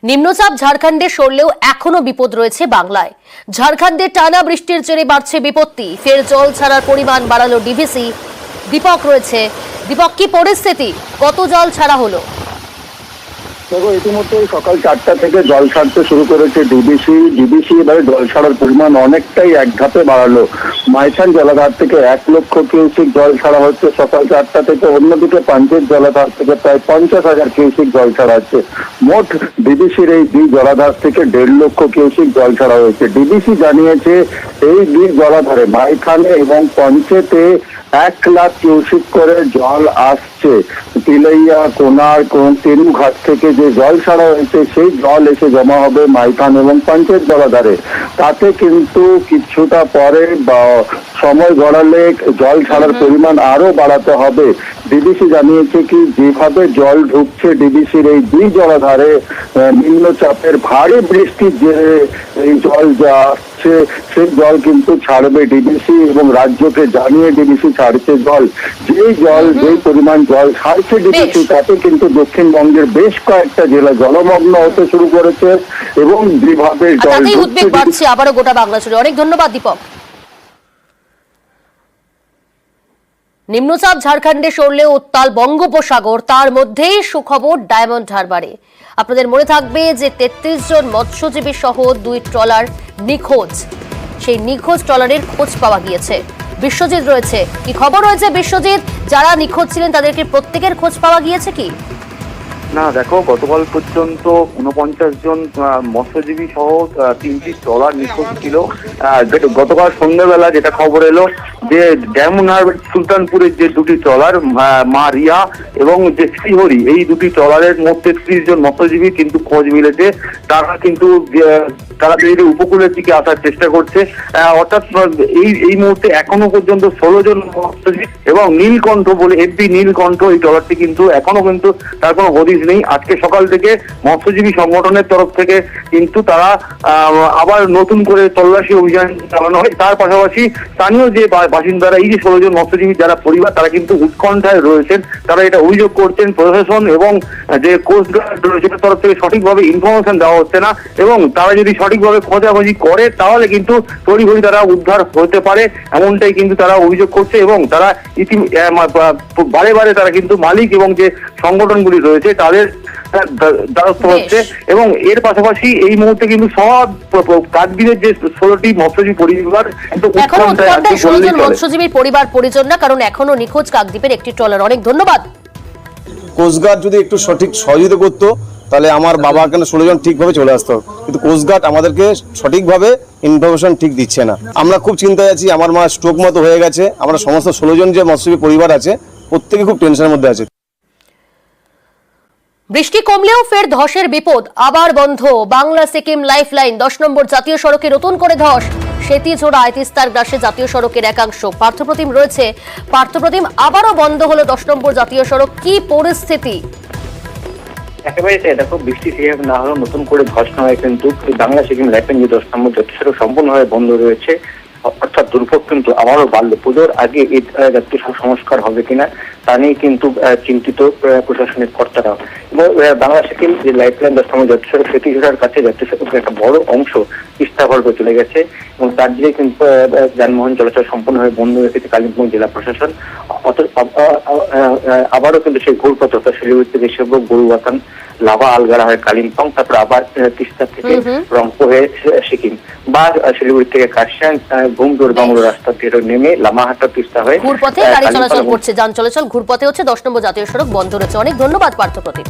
নিম্নচাপ ঝাড়খণ্ডে সরলেও এখনো বিপদ রয়েছে বাংলায়। ঝাড়খণ্ডে টানা বৃষ্টির জেরে বাড়ছে বিপত্তি, ফের জল ছাড়ার পরিমাণ বাড়ালো ডিভিসি। দীপক রয়েছে। দীপক, কি পরিস্থিতি, কত জল ছাড়া হলো? দেখো, ইতিমধ্যে সকাল 4টা থেকে জল ছাড়তে শুরু করেছে ডিবিসি এবারে জল ছাড়ার পরিমাণ অনেকটাই এক ধাপে বাড়ালো। মাইথান জলাধার থেকে 1 লক্ষ কিউসেক জল ছাড়া হচ্ছে সকাল 4টা থেকে। অন্যদিকে পাঞ্চেত জলাধার থেকে প্রায় 50,000 কিউসেক জল ছাড়া হচ্ছে। মোট ডিবিসির এই 2 জলাধার থেকে 1.5 লক্ষ কিউসেক জল ছাড়া হয়েছে। ডিবিসি জানিয়েছে এই 2 জলাধারে মাইথানে এবং পঞ্চেতে 1 লাখ কিউসেক করে জল আসছে। তিলাইয়া, কোনার, তেনুঘাট থেকে যে জল ছাড়া হয়েছে সেই জল এসে জমা হবে মাইথান এবং পঞ্চায়েত জলাধারে। তাতে কিন্তু কিছুটা পরে বা সময় গড়ালে জল ছাড়ার পরিমাণ আরো বাড়াতে হবে। ডিবিসি জানিয়েছে কি যেভাবে জল ঢুকছে ডিবিসির এই 2 জলাধারে নিম্নচাপের ভারী বৃষ্টির যে এই জল যা আসছে সেই জল কিন্তু ছাড়বে ডিবিসি এবং রাজ্যকে জানিয়ে ডিবিসি ছাড়ছে জল। যেই পরিমাণ জল ছাড়ছে ডিবিসি তাতে কিন্তু দক্ষিণবঙ্গের বেশ কয়েকটা জেলা জলমগ্ন হতে শুরু করেছে এবং যেভাবে জল উদ্বেগ বাড়ছে আবারও গোটা বাংলা জুড়ে। অনেক ধন্যবাদ দীপক। নিম্নচাপ ঝাড়খণ্ডে সরলেও উত্তাল বঙ্গোপসাগর, তার মধ্যেই সুখবর ডায়মন্ড হারবারে। আপনাদের মনে থাকবে যে 33 জন মৎস্যজীবী সহ 2 ট্রলার নিখোঁজ। সেই নিখোঁজ ট্রলারের খোঁজ পাওয়া গিয়েছে। বিশ্বজিৎ রয়েছে, কি খবর রয়েছে বিশ্বজিৎ? যারা নিখোঁজ ছিলেন তাদেরকে প্রত্যেকের খোঁজ পাওয়া গিয়েছে কি? না দেখো, গতকাল পর্যন্ত 49 জন মৎস্যজীবী সহ 3টি ট্রলার নিখোঁজ ছিল। গতকাল সন্ধ্যাবেলা যেটা খবর এলো যে ডায়মন্ড হারবার সুলতানপুরের যে 2টি ট্রলার মা রিয়া এবং যে শ্রীহরি, এই 2টি ট্রলারের মধ্যে 30 জন মৎস্যজীবী কিন্তু খোঁজ মিলেছে। তারা কিন্তু উপকূলের দিকে আসার চেষ্টা করছে। অর্থাৎ এই মুহূর্তে এখনো পর্যন্ত 16 জন মৎস্যজীবী এবং নীলকণ্ঠ বলে এফবি নীলকণ্ঠ এই ট্রলারটি কিন্তু এখনো কিন্তু তার কোনো হদিশ নেই। আজকে সকাল থেকে মৎস্যজীবী সংগঠনের তরফ থেকে কিন্তু তারা আবার নতুন করে তল্লাশি অভিযান চালানো হয়। তার পাশাপাশি স্থানীয় যে বাসিন্দারা, এই যে 16 জন মৎস্যজীবী যারা পরিবার, তারা কিন্তু উৎকণ্ঠায় রয়েছেন। তারা এটা অভিযোগ করছেন প্রশাসন এবং যে কোস্টগার্ড রয়েছে তার তরফ থেকে সঠিকভাবে ইনফরমেশন দেওয়া হচ্ছে না এবং তারা যদি সঠিকভাবে খোঁজাখুঁজি করে তাহলে কিন্তু তড়িঘড়ি তারা উদ্ধার হতে পারে, এমনটাই কিন্তু তারা অভিযোগ করছে। এবং তারা বারে বারে তারা কিন্তু মালিক এবং যে সংগঠনগুলি রয়েছে তাদের দ্বারস্থ হচ্ছে। এবং এর পাশাপাশি এই মুহূর্তে কিন্তু সব কাকদ্বীপের যে 16টি মৎস্যজীবী পরিবার মৎস্যজীবীর পরিবার পরিজন না, কারণ এখনো নিখোঁজ কাকদ্বীপের একটি ট্রলার। অনেক ধন্যবাদ। কোস্টগার্ড যদি একটু সঠিক সহযোগিতা করতো তাহলে আমার বাবা কেন 16 জন ঠিকভাবে চলে আসতো, কিন্তু কোস্টগার্ড আমাদেরকে সঠিকভাবে ইনফরমেশন ঠিক দিচ্ছে না। আমরা খুব চিন্তায় আছি। আমার মা স্ট্রোক মতো হয়ে গেছে। আমরা সমস্ত 16 জন যে মৎস্যজীবী পরিবার আছে প্রত্যেকে খুব টেনশনের মধ্যে আছে। বৃষ্টি কমলেও ফের ধসের বিপদ, আবার বন্ধ বাংলা সিকিম লাইফলাইন। 10 নম্বর জাতীয় সড়কে নতুন করে ধস। সেতিঝোড়ায় তিস্তার গ্রাসে জাতীয় সড়কের একাংশ। পার্থপ্রতিম রয়েছে। পার্থপ্রতিম, আবারও বন্ধ হলো 10 নম্বর জাতীয় সড়ক, কি পরিস্থিতি? একেবারে দেখো, বৃষ্টি সেভাবে না হলেও নতুন করে ধস নয় কিন্তু বাংলা সিকিম লাইফলাইন যে 10 নম্বর জাতীয় সড়ক সম্পূর্ণভাবে বন্ধ রয়েছে। অর্থাৎ দুর্ভোগ কিন্তু আবারও বাড়লো। পুজোর আগে এই জাতীয় সংস্কার হবে কিনা তা নিয়ে কিন্তু চিন্তিত প্রশাসনিক কর্তারা। এবং বাংলা সিকিম যে লাইফলাইন 10 নম্বর জাতীয় সড়ক সেতিঝোড়ার কাছে জাতীয় সড়কের একটা বড় অংশ তিস্তাভর্গ চলে গেছে এবং তার দিকে কিন্তু যানবাহন চলাচল সম্পূর্ণভাবে বন্ধ রেখেছে কালিম্পং জেলা প্রশাসন। আবারও কিন্তু সেই ঘুরপথ অর্থাৎ শিলিগুড়ি থেকে সেবক গরুবাথান লাভা আলগাড়া হয়ে কালিম্পং, তারপরে আবার তিস্তা থেকে রংপুর হয়ে সিকিম বা শিলিগুড়ি থেকে কাশিয়ান ঘুমদুর বাংলো রাস্তা দিয়ে নেমে লামাহাটা তিস্তা হয়ে ঘুরপথে গাড়ি চলাচল করছে, যান চলাচল ঘুরপথে হচ্ছে। 10 নম্বর জাতীয় সড়ক বন্ধ রয়েছে। অনেক ধন্যবাদ পার্থপ্রতিম।